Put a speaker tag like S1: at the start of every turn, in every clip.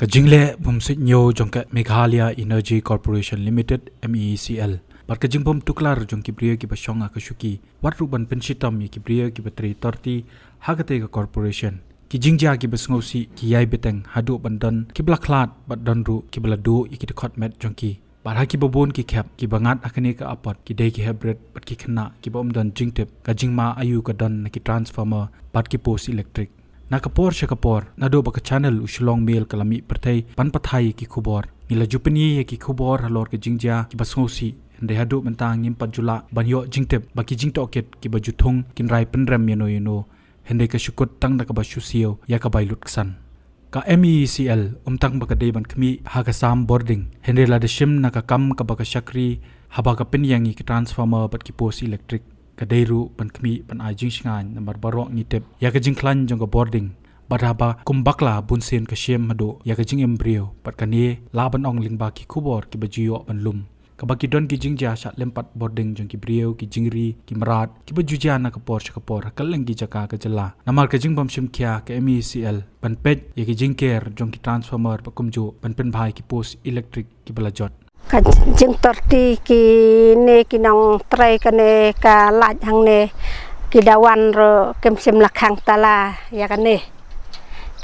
S1: ka jingle bumsit nyo jongka Meghalaya Energy Corporation Limited MECL par ka jingbom tuklar jong kibriya ki basonga ka shuki watru ban penshitam ki kibriya ki batri torti hagate ka corporation ki jingja ki basngausi ki yai beteng hadu bandan ki blaklat baddanru ki bladu ki khot met jongki bar ha ki babon ki khap ki bangat akane ka apat ki dei ki hybrid bat ki khna ki bom dan jingtep ka jingma ayu ka dan ki transformer bat ki post electric nakapor shakapor nado baka channel uslong mail kalami perthai panpathai ki khubor nila jupani ki khubor halor ke jingja ki basngausi ande hadu mentang ngim pajula banyo jingtep baki jingtoket ki bajuthung kinrai penrem yeno hende ka shukut tang da ka bashusiyo ya ka bailut ksan ka MECL umtang baka dei ban khmi ha ka sam boarding hende la de shim na ka kam ka baka shakri haba ka penyangi ki transformer bat ki post electric kadairu ban khmi ban ajing shingan nambar barok ni tep ya ka jingklan jong ka boarding badaba kumbakla bunsen ka shem mado ya ka jing embryo pat kani laban ong lingba ki khubor ki bajiyo ban lum ka baki don ki jingja sha lempat boarding jong ki brio ki jingri ki marat ki bajuja na ka por kalengi jaka ka jala namar ka jingbam shim kya ka MECL ban pet ya ki jingker jong ki transformer pa kumjo ban pen bhai ki post electric ki balajot
S2: ka jing torti ki ne ki nong trai ka ne ka laj hang ne ki dawan ro kem sim la khang tala ya ka ne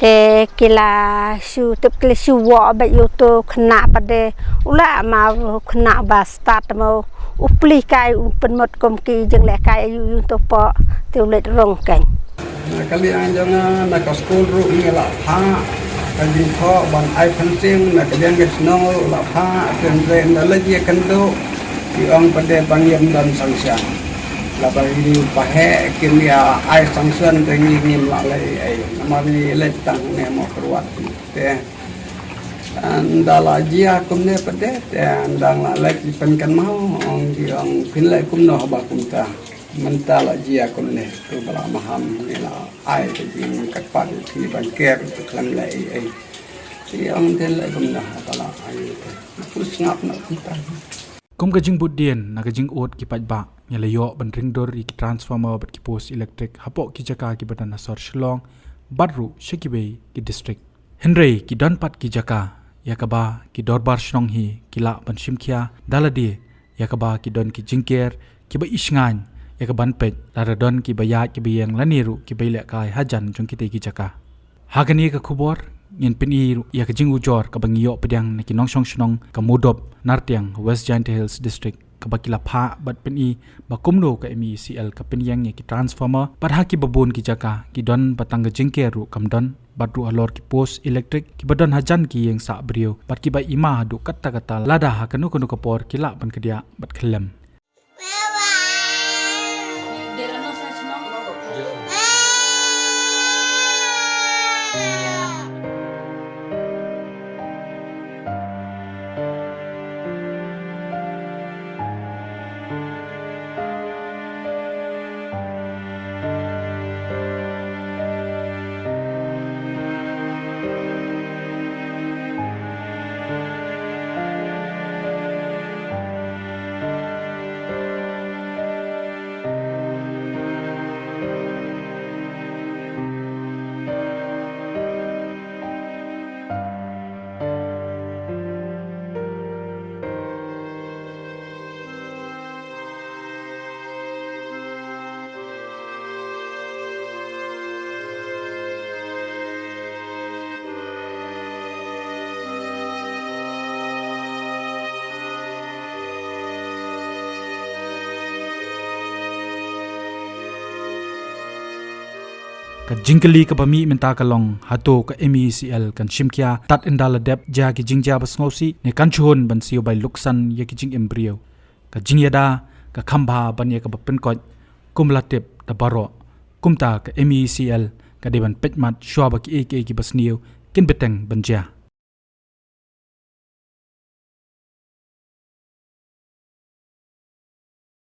S2: te kila su tep kila su wa ba yo to khna pa de ula ma khna ba start mo upli kai pen mot kom ki jeng le kai yu to po te le rong kan
S3: kali anjang na ka school ru ngela pha kali kho ban ai phan sing na kalian ke snow la pha ten na la je kan do ki ong pade bangyam dan sangsang la ba di pa he kim ya ai sangsan te ni nim la le ai ma ni le tang ne mo kruat te andala jia kum ne pade te andang la le pen kan mau ong di ong pin le kum no ba kum ta mentala jia kum ne tu bala maham ni la ai te jing kat pan ti ban ker tu klan le ai ti ong te le kum na bala ai tu snap na kum ta
S1: kum ka jing budien na ka jing ot ki pajba nyalayo ban ring dor ki transformer bat ki post electric hapo ki jaka ki badan asor shlong badru shekibe ki district henry ki don pat ki jaka yakaba ki dorbar shnong hi kila ban shimkhia daladi yakaba ki don ki jingker ki ba isngan yakaban pet la don ki baya ki biyang laniru ki baile kai hajan jong ki te ki jaka hagani ka khubor ngin pini ya ka jingu jor ka bangiyo pedang na ki nong shnong ka mudop nartiang west giant hills district ka bakila pha bat pini bakumno ka MECL ka pinyang ki transformer par ha ki babon ki jaka ki don patang ka jingkeru kam don badru alor ki post electric ki badon hajan ki yang sa brio pat ki ba ima du katta kata lada ha kanu ka por ki la ban kedia bat khlem ka jingkali ka bami menta kalong hato ka MECL kan shimkya tat indala dep ja ki jingja basngausi ne kan chuhon ban siyo bai luksan ye ki jing embryo ka jingyada ka khamba ban ye ka bapen ko kumla tep da baro kumta ka MECL ka deban petmat shwa ba ki ek ki basniyo kin beteng banja